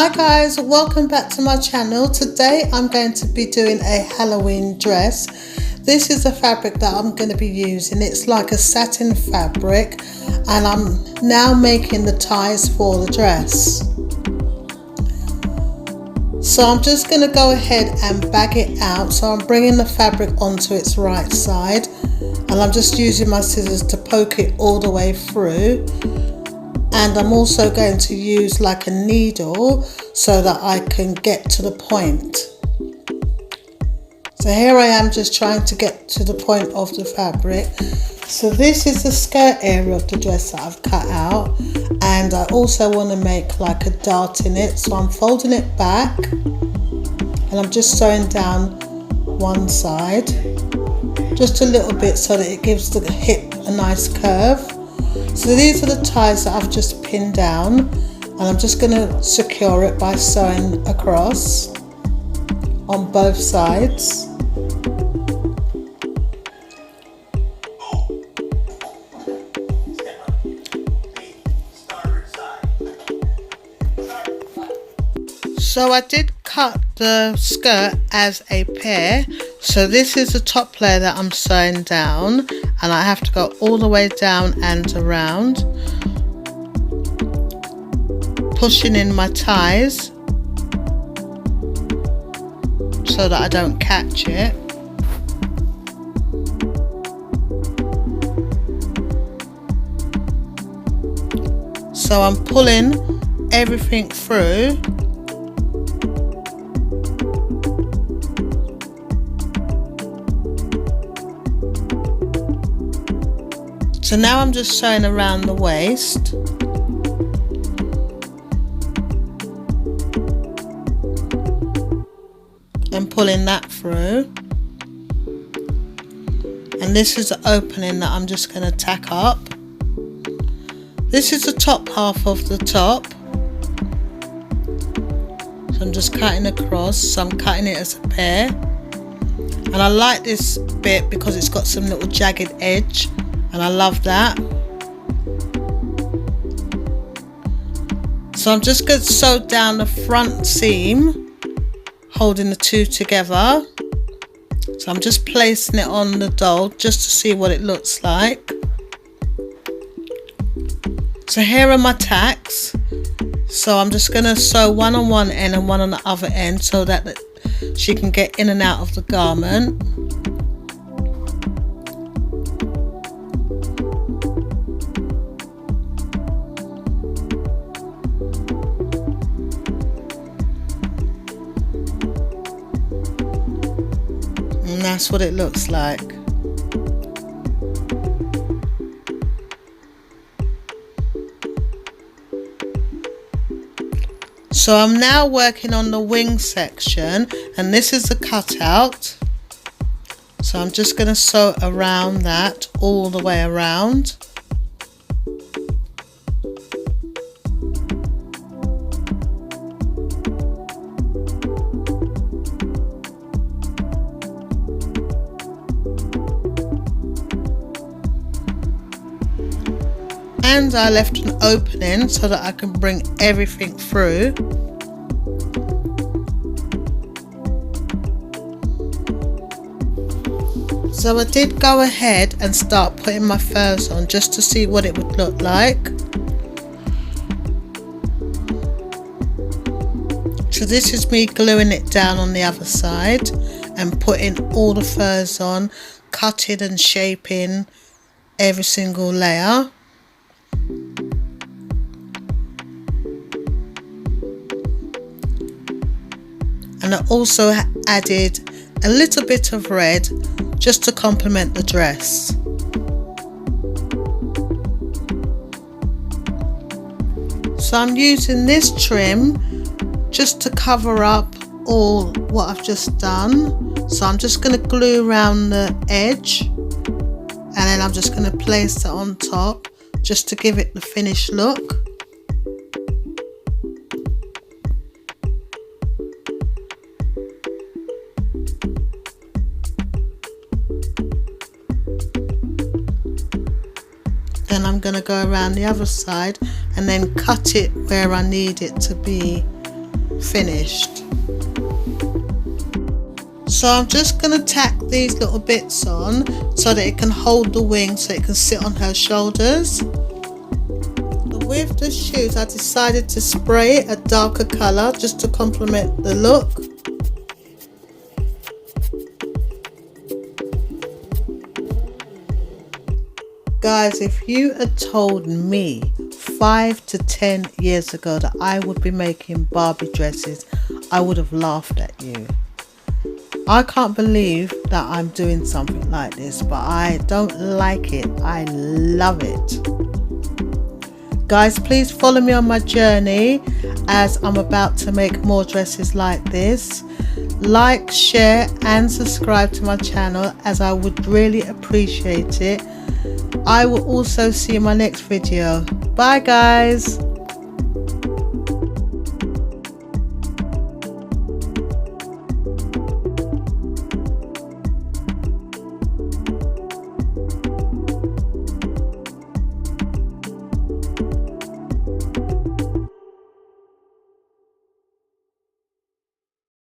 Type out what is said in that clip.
Hi guys, welcome back to my channel. Today I'm going to be doing a Halloween dress. This is the fabric that I'm going to be using. It's like a satin fabric and I'm now making the ties for the dress. So I'm just going to go ahead and bag it out. So I'm bringing the fabric onto its right side and I'm just using my scissors to poke it all the way through. And I'm also going to use like a needle so that I can get to the point. So here I am just trying to get to the point of the fabric. So this is the skirt area of the dress that I've cut out, and I also want to make like a dart in it. So I'm folding it back and I'm just sewing down one side just a little bit so that it gives the hip a nice curve. So these are the ties that I've just pinned down and I'm just going to secure it by sewing across on both sides. So I did cut the skirt as a pair. So this is the top layer that I'm sewing down and I have to go all the way down and around, pushing in my ties so that I don't catch it. So I'm pulling everything through. So now I'm just sewing around the waist. And pulling that through. And this is the opening that I'm just going to tack up. This is the top half of the top. So I'm just cutting across. So I'm cutting it as a pair. And I like this bit because it's got some little jagged edge. And I love that. So I'm just going to sew down the front seam, holding the two together. So I'm just placing it on the doll just to see what it looks like. So here are my tacks. So I'm just going to sew one on one end and one on the other end so that she can get in and out of the garment. And that's what it looks like. So I'm now working on the wing section and this is the cutout. So I'm just going to sew around that all the way around. And I left an opening so that I can bring everything through. So I did go ahead and start putting my furs on just to see what it would look like. So this is me gluing it down on the other side and putting all the furs on, cutting and shaping every single layer. And I also added a little bit of red just to complement the dress. So I'm using this trim just to cover up all what I've just done. So I'm just going to glue around the edge and then I'm just going to place it on top just to give it the finished look. Then I'm going to go around the other side and then cut it where I need it to be finished. So I'm just going to tack these little bits on so that it can hold the wing, so it can sit on her shoulders. With the shoes, I decided to spray it a darker colour just to complement the look. Guys, if you had told me 5 to 10 years ago that I would be making Barbie dresses, I would have laughed at you. I can't believe that I'm doing something like this, but I don't like it. I love it. Guys, please follow me on my journey as I'm about to make more dresses like this. Like, share and subscribe to my channel, as I would really appreciate it. I will also see you in my next video. Bye guys.